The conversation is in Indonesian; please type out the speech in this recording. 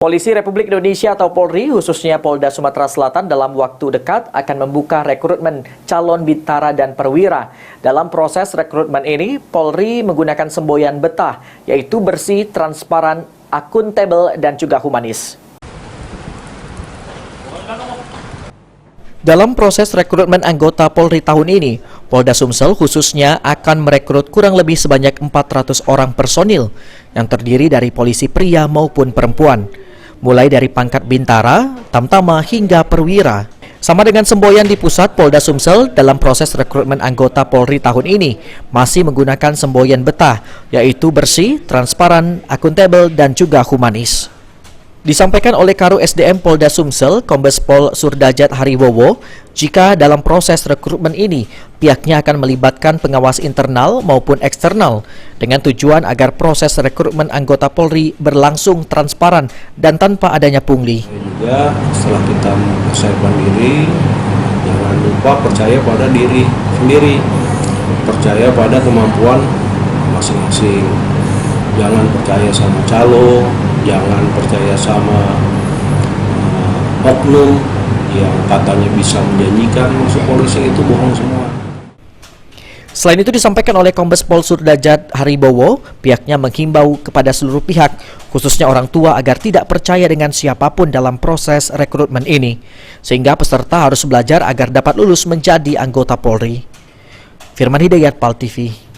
Polisi Republik Indonesia atau Polri, khususnya Polda Sumatera Selatan dalam waktu dekat akan membuka rekrutmen calon bintara dan perwira. Dalam proses rekrutmen ini, Polri menggunakan semboyan betah, yaitu bersih, transparan, akuntabel, dan juga humanis. Dalam proses rekrutmen anggota Polri tahun ini, Polda Sumsel khususnya akan merekrut kurang lebih sebanyak 400 orang personil yang terdiri dari polisi pria maupun perempuan, mulai dari pangkat bintara, tamtama hingga perwira. Sama dengan semboyan di pusat, Polda Sumsel dalam proses rekrutmen anggota Polri tahun ini masih menggunakan semboyan betah, yaitu bersih, transparan, akuntabel, dan juga humanis. Disampaikan oleh Karo SDM Polda Sumsel, Kombes Pol Surdajat Hariwowo, jika dalam proses rekrutmen ini, pihaknya akan melibatkan pengawas internal maupun eksternal dengan tujuan agar proses rekrutmen anggota Polri berlangsung transparan dan tanpa adanya pungli. Juga setelah kita mempersiapkan diri, jangan lupa percaya pada diri sendiri, percaya pada kemampuan masing-masing. Jangan percaya sama calo, jangan percaya sama oknum yang katanya bisa menjanjikan masuk polisi, itu bohong semua. Selain itu disampaikan oleh Kombes Pol Surdajat Hariwowo, pihaknya menghimbau kepada seluruh pihak, khususnya orang tua, agar tidak percaya dengan siapapun dalam proses rekrutmen ini, sehingga peserta harus belajar agar dapat lulus menjadi anggota Polri. Firman Hidayat, PAL TV.